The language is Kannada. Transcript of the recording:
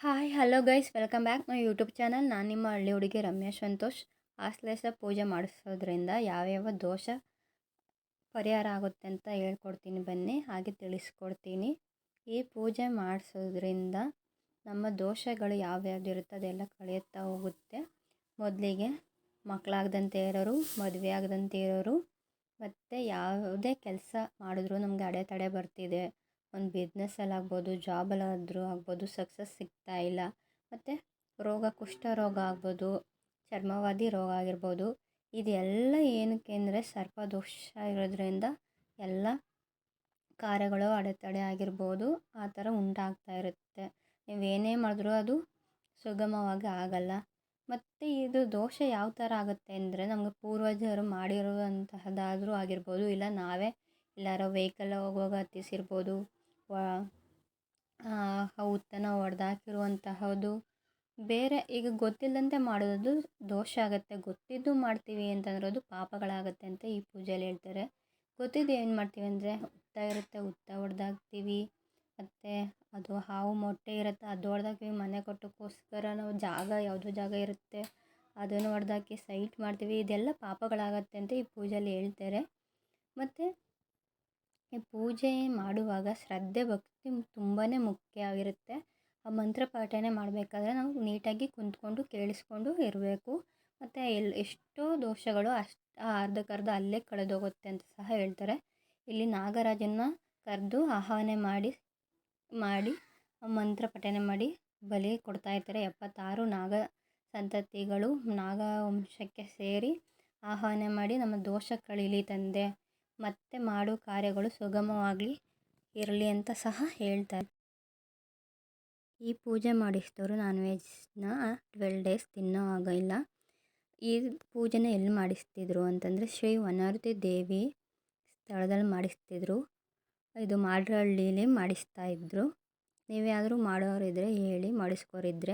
Hi hello guys welcome back my YouTube channel. ನಾನು ನಿಮ್ಮ ಹಳ್ಳಿ ಹುಡುಗಿ ರಮ್ಯಾ ಸಂತೋಷ್. ಆಶ್ಲೇಷ ಪೂಜೆ ಮಾಡಿಸೋದ್ರಿಂದ ಯಾವ್ಯಾವ ದೋಷ ಪರಿಹಾರ ಆಗುತ್ತೆ ಅಂತ ಹೇಳ್ಕೊಡ್ತೀನಿ, ಬನ್ನಿ ಹಾಗೆ ತಿಳಿಸ್ಕೊಡ್ತೀನಿ. ಈ ಪೂಜೆ ಮಾಡಿಸೋದ್ರಿಂದ ನಮ್ಮ ದೋಷಗಳು ಯಾವ್ಯಾವ್ದು ಇರುತ್ತೆ ಅದೆಲ್ಲ ಕಳೆಯುತ್ತಾ ಹೋಗುತ್ತೆ. ಮೊದಲಿಗೆ ಮಕ್ಕಳಾಗದಂತೆ ಇರೋರು, ಮದುವೆ ಆಗದಂತೆ ಇರೋರು, ಮತ್ತು ಯಾವುದೇ ಕೆಲಸ ಮಾಡಿದ್ರೂ ನಮಗೆ ಅಡೆತಡೆ ಬರ್ತಿದೆ, ಒಂದು ಬಿಸ್ನೆಸ್ಸಲ್ಲಾಗ್ಬೋದು, ಜಾಬಲ್ಲಾದರೂ ಆಗ್ಬೋದು, ಸಕ್ಸಸ್ ಸಿಗ್ತಾ ಇಲ್ಲ, ಮತ್ತು ಕುಷ್ಠರೋಗ ಆಗ್ಬೋದು, ಚರ್ಮವಾದಿ ರೋಗ ಆಗಿರ್ಬೋದು. ಇದೆಲ್ಲ ಏನಕ್ಕೆ ಅಂದರೆ ಸರ್ಪದೋಷ ಇರೋದ್ರಿಂದ ಎಲ್ಲ ಕಾರ್ಯಗಳು ಅಡೆತಡೆ ಆಗಿರ್ಬೋದು, ಆ ಥರ ಉಂಟಾಗ್ತಾ ಇರುತ್ತೆ. ನೀವೇನೇ ಮಾಡಿದ್ರೂ ಅದು ಸುಗಮವಾಗಿ ಆಗಲ್ಲ. ಮತ್ತು ಇದು ದೋಷ ಯಾವ ಥರ ಆಗುತ್ತೆ ಅಂದರೆ, ನಮಗೆ ಪೂರ್ವಜರು ಮಾಡಿರುವಂತಹದ್ದಾದರೂ ಆಗಿರ್ಬೋದು, ಇಲ್ಲ ನಾವೇ ಎಲ್ಲಾರೋ ವೆಹಿಕಲ್ ಹೋಗುವಾಗ ಹತ್ತಿಸಿರ್ಬೋದು, ಹುತ್ತನ ಹೊಡೆದಾಕಿರುವಂತಹದ್ದು. ಬೇರೆ ಈಗ ಗೊತ್ತಿಲ್ಲದಂತೆ ಮಾಡೋದು ದೋಷ ಆಗುತ್ತೆ, ಗೊತ್ತಿದ್ದು ಮಾಡ್ತೀವಿ ಅಂತಂದ್ರೆ ಅದು ಪಾಪಗಳಾಗುತ್ತೆ ಅಂತ ಈ ಪೂಜೆಯಲ್ಲಿ ಹೇಳ್ತಾರೆ. ಗೊತ್ತಿದ್ದು ಏನು ಮಾಡ್ತೀವಿ ಅಂದರೆ, ಹುತ್ತ ಇರುತ್ತೆ, ಹುತ್ತ ಹೊಡೆದಾಕ್ತೀವಿ, ಮತ್ತು ಅದು ಹಾವು ಮೊಟ್ಟೆ ಇರುತ್ತೆ ಅದು ಹೊಡೆದಾಕ್ತೀವಿ, ಮನೆ ಕಟ್ಟೋಕ್ಕೋಸ್ಕರ ನಾವು ಯಾವುದೋ ಜಾಗ ಇರುತ್ತೆ ಅದನ್ನು ಹೊಡೆದಾಕಿ ಸೈಟ್ ಮಾಡ್ತೀವಿ. ಇದೆಲ್ಲ ಪಾಪಗಳಾಗತ್ತೆ ಅಂತ ಈ ಪೂಜೆಯಲ್ಲಿ ಹೇಳ್ತಾರೆ. ಮತ್ತು ಈ ಪೂಜೆ ಮಾಡುವಾಗ ಶ್ರದ್ಧೆ ಭಕ್ತಿ ತುಂಬಾ ಮುಖ್ಯ ಆಗಿರುತ್ತೆ. ಆ ಮಂತ್ರ ಪಾಠನೆ ಮಾಡಬೇಕಾದ್ರೆ ನಾವು ನೀಟಾಗಿ ಕುಂತ್ಕೊಂಡು ಕೇಳಿಸ್ಕೊಂಡು ಇರಬೇಕು. ಮತ್ತು ಎಷ್ಟೋ ದೋಷಗಳು ಅರ್ಧಕ್ಕರ್ಧ ಅಲ್ಲೇ ಕಳೆದೋಗುತ್ತೆ ಅಂತ ಸಹ ಹೇಳ್ತಾರೆ. ಇಲ್ಲಿ ನಾಗರಾಜನ ಕರೆದು ಆಹ್ವಾನ ಮಾಡಿ ಮಂತ್ರ ಪಠನೆ ಮಾಡಿ ಬಲಿ ಕೊಡ್ತಾ ಇರ್ತಾರೆ. 76 ನಾಗ ಸಂತತಿಗಳು ನಾಗ ವಂಶಕ್ಕೆ ಸೇರಿ ಆಹ್ವಾನ ಮಾಡಿ ನಮ್ಮ ದೋಷ ಕಳೀಲಿ ತಂದೆ, ಮತ್ತೆ ಮಾಡೋ ಕಾರ್ಯಗಳು ಸುಗಮವಾಗಿ ಇರಲಿ ಅಂತ ಸಹ ಹೇಳ್ತಾರೆ. ಈ ಪೂಜೆ ಮಾಡಿಸಿದವರು ನಾನ್ ವೆಜ್ನ 12 ಡೇಸ್ ತಿನ್ನೋ ಆಗಿಲ್ಲ. ಈ ಪೂಜೆನ ಎಲ್ಲಿ ಮಾಡಿಸ್ತಿದ್ರು ಅಂತಂದರೆ ಶ್ರೀ ವನವರ್ತಿ ದೇವಿ ಸ್ಥಳದಲ್ಲಿ ಮಾಡಿಸ್ತಿದ್ರು. ಇದು ಮಾಡ್ರಹಳ್ಳಿಲಿ ಮಾಡಿಸ್ತಾಯಿದ್ರು. ನೀವ್ಯಾದರೂ ಮಾಡೋರಿದ್ರೆ ಹೇಳಿ, ಮಾಡಿಸ್ಕೋರಿದ್ರೆ.